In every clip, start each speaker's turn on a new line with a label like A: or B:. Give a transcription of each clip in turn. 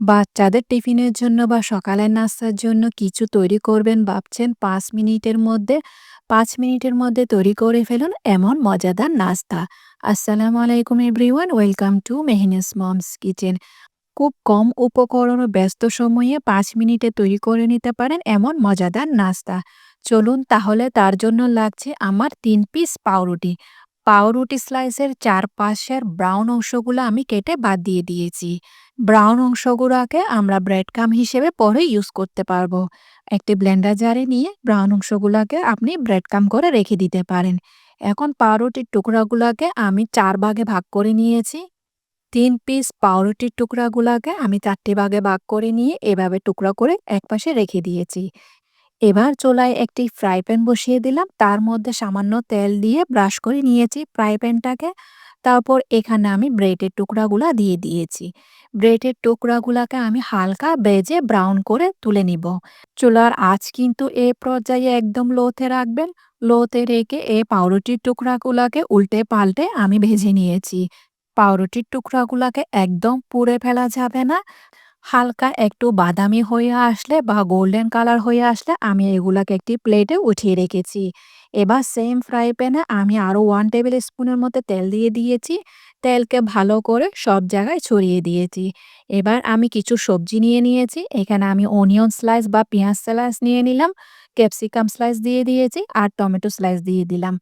A: বাচ্চাদের টিফিনের জন্য বা সকালের নাস্তার জন্য কিছু তৈরি করবেন ভাবছেন ৫ মিনিটের মধ্যে। ৫ মিনিটের মধ্যে তৈরি করে ফেলুন এমন মজাদার নাস্তা। আসসালামু আলাইকুম everyone, welcome to Mehnaz moms kitchen. খুব কম উপকরণ ও ব্যস্ত সময়ে ৫ মিনিটে তৈরি করে নিতে পারেন এমন মজাদার নাস্তা। চলুন তাহলে তার জন্য লাগছে আমার ৩ পিস পাউরুটি। পাউরুটি স্লাইসের চারপাশের ব্রাউন অংশগুলো আমি কেটে বাদ দিয়ে দিয়েছি। ব্রাউন অংশগুলোকে আমরা ব্রেড ক্রাম্ব হিসেবে পরে ইউজ করতে পারবো। একটি ব্লেন্ডার জারে নিয়ে ব্রাউন অংশগুলোকে আপনি ব্রেড ক্রাম্ব করে রেখে দিতে পারেন। এখন পাউরুটির টুকরাগুলোকে আমি ৪ ভাগে ভাগ করে নিয়েছি। ৩ পিস পাউরুটির টুকরাগুলাকে আমি ৪ টি ভাগে ভাগ করে নিয়ে এভাবে টুকরা করে একপাশে রেখে দিয়েছি। এবার চুলায় একটি ফ্রাই প্যান বসিয়ে দিলাম। তার মধ্যে সামান্য তেল দিয়ে ব্রাশ করে নিয়েছি ফ্রাই প্যানটাকে। তারপর এখানে আমি ব্রেডের টুকরাগুলা দিয়ে দিয়েছি। ব্রেডের টুকরাগুলাকে আমি হালকা ভেজে ব্রাউন করে তুলে নিব। চুলার আঁচ কিন্তু এ পর্যায়ে একদম লোতে রাখবেন। লোতে রেখে এই পাউরুটির টুকরাগুলাকে উল্টে পাল্টে আমি ভেজে নিয়েছি। পাউরুটির টুকরাগুলাকে একদম পুড়ে ফেলা যাবে না। হালকা একটু বাদামি হয়ে আসলে বা গোল্ডেন কালার হয়ে আসলে আমি এগুলাকে একটি প্লেটে উঠিয়ে রেখেছি। এবার সেম ফ্রাই প্যানে আমি আরও 1 টেবিল স্পুনের মতো তেল দিয়ে দিয়েছি। তেলকে ভালো করে সব জায়গায় ছড়িয়ে দিয়েছি। এবার আমি কিছু সবজি নিয়ে নিয়েছি। এখানে আমি অনিয়ন স্লাইস বা পেঁয়াজ স্লাইস নিয়ে নিলাম, ক্যাপসিকাম স্লাইস দিয়ে দিয়েছি আর টমেটো স্লাইস দিয়ে দিলাম।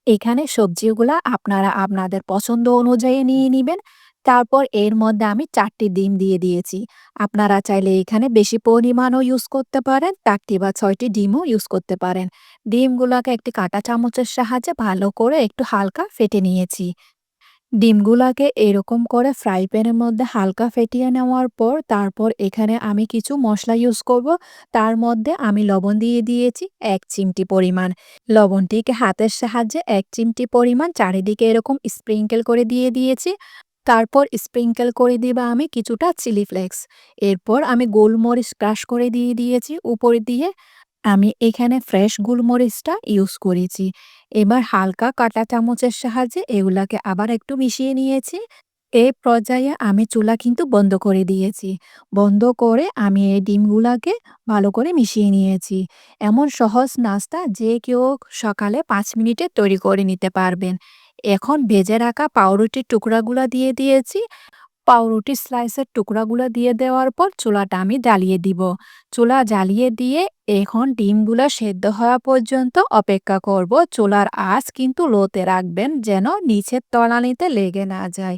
A: এখানে সবজিগুলা আপনারা আপনাদের পছন্দ অনুযায়ী নিয়ে নিবেন। তারপর এর মধ্যে আমি ৪ টি ডিম দিয়ে দিয়েছি। আপনারা চাইলে এখানে বেশি পরিমাণও ইউজ করতে পারেন, ৪ টি বা ৬ টি ডিমও ইউজ করতে পারেন। ডিমগুলাকে একটি কাঁটা চামচের সাহায্যে ভালো করে একটু হালকা ফেটে নিয়েছি। ডিমগুলাকে এরকম করে ফ্রাই প্যানের মধ্যে হালকা ফেটিয়ে নেওয়ার পর তারপর এখানে আমি কিছু মসলা ইউজ করব। তার মধ্যে আমি লবণ দিয়ে দিয়েছি ১ চিমটি পরিমাণ। লবণটিকে হাতের সাহায্যে ১ চিমটি পরিমাণ চারিদিকে এরকম স্প্রিংকেল করে দিয়ে দিয়েছি। তারপর স্প্রিংকেল করে দিবা আমি কিছুটা চিলি ফ্লেক্স। এরপর আমি গোলমরিচ ক্রাশ করে দিয়ে দিয়েছি উপর দিয়ে। আমি এখানে ফ্রেশ গোলমরিচটা ইউজ করেছি। এবার হালকা কাঁটা চামচের সাহায্যে এগুলাকে আবার একটু মিশিয়ে নিয়েছি। এই পর্যায়ে আমি চুলা কিন্তু বন্ধ করে দিয়েছি। বন্ধ করে আমি এই ডিমগুলাকে ভালো করে মিশিয়ে নিয়েছি। এমন সহজ নাস্তা যে কেউ সকালে ৫ মিনিটে তৈরি করে নিতে পারবেন। এখন ভেজে রাখা পাউরুটির টুকরাগুলা দিয়ে দিয়েছি। পাউরুটি স্লাইসের টুকরাগুলো দিয়ে দেওয়ার পর চুলাটা আমি জ্বালিয়ে দিব। চুলা জ্বালিয়ে দিয়ে এখন ডিমগুলো সেদ্ধ হওয়া পর্যন্ত অপেক্ষা করব। চুলার আঁচ কিন্তু লোতে রাখবেন যেন নিচের তলানিতে লেগে না যায়।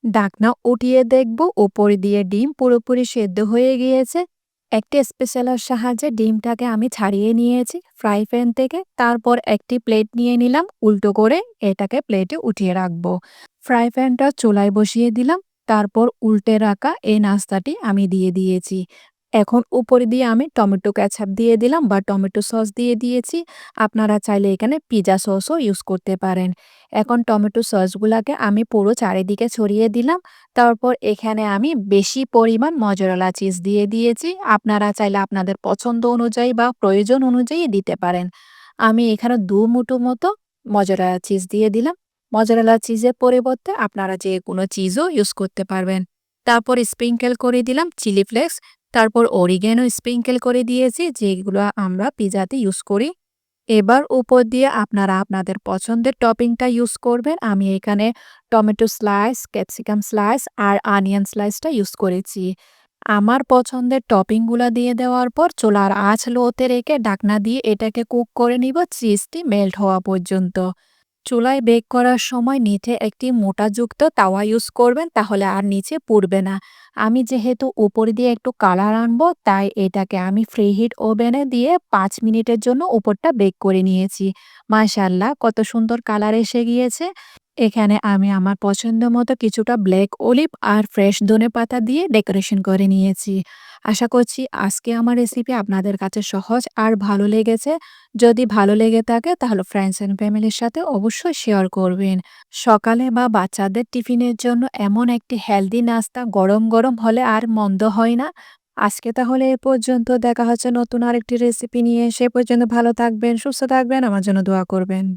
A: ঢাকনা উঠিয়ে দেখব উপর দিয়ে ডিম পুরোপুরি সেদ্ধ হয়ে গিয়েছে। একটি স্পেশালের সাহায্যে ডিমটাকে আমি ছাড়িয়ে নিয়েছি ফ্রাই প্যান থেকে। তারপর একটি প্লেট নিয়ে নিলাম, উল্টো করে এটাকে প্লেটে উঠিয়ে রাখবো। ফ্রাই প্যানটা চুলায় বসিয়ে দিলাম। তারপর উল্টে রাখা এই নাস্তাটি আমি দিয়ে দিয়েছি। এখন উপরে দিয়ে আমি টমেটো কেচাপ দিয়ে দিলাম বা টমেটো সস দিয়ে দিয়েছি। আপনারা চাইলে এখানে পিৎজা সসও ইউজ করতে পারেন। এখন টমেটো সসগুলাকে আমি পুরো চারিদিকে ছড়িয়ে দিলাম। তারপর এখানে আমি বেশি পরিমাণ মজরেলা চিজ দিয়ে দিয়েছি। আপনারা চাইলে আপনাদের পছন্দ অনুযায়ী বা প্রয়োজন অনুযায়ী দিতে পারেন। আমি এখানে ২ মুঠো মতো মজরেলা চিজ দিয়ে দিলাম। মজারেলা চিজের পরিবর্তে আপনারা যেকোনো চিজও ইউজ করতে পারবেন। তারপর স্প্রিংকেল করে দিলাম চিলি ফ্লেক্স। তারপর অরিগ্যানো স্প্রিংকেল করে দিয়েছি যেগুলো আমরা পিজাতে ইউজ করি। এবার উপর দিয়ে আপনারা আপনাদের পছন্দের টপিংটা ইউজ করবেন। আমি এখানে টমেটো স্লাইস, ক্যাপসিকাম স্লাইস আর অনিয়ন স্লাইসটা ইউজ করেছি। আমার পছন্দের টপিংগুলা দিয়ে দেওয়ার পর চুলার আঁচ লোতে রেখে ঢাকনা দিয়ে এটাকে কুক করে নিব চিজটি মেল্ট হওয়া পর্যন্ত। চুলায় বেক করার সময় নিচে একটি মোটাযুক্ত তাওয়া ইউজ করবেন, তাহলে আর নিচে পুড়বে না। আমি যেহেতু উপর দিয়ে একটু কালার আনবো তাই এটাকে আমি ফ্রিহিট ওভেনে দিয়ে ৫ মিনিটের জন্য উপরটা বেক করে নিয়েছি। মাশাআল্লাহ কত সুন্দর কালার এসে গিয়েছে। এখানে আমি আমার পছন্দ মতো কিছুটা ব্ল্যাক অলিভ আর ফ্রেশ ধনেপাতা দিয়ে ডেকোরেশন করে নিয়েছি। আশা করছি আজকে আমার রেসিপি আপনাদের কাছে সহজ আর ভালো লেগেছে। যদি ভালো লেগে থাকে তাহলে ফ্রেন্ডস এন্ড ফ্যামিলির সাথে অবশ্যই শেয়ার করবেন। সকালে বা বাচ্চাদের টিফিনের জন্য এমন একটি হেলদি নাস্তা গরম গরম হলে আর মন্দ হয় না। আজকে তাহলে এ পর্যন্ত, দেখা হচ্ছে নতুন আরেকটি রেসিপি নিয়ে। সে পর্যন্ত ভালো থাকবেন, সুস্থ থাকবেন, আমার জন্য দোয়া করবেন।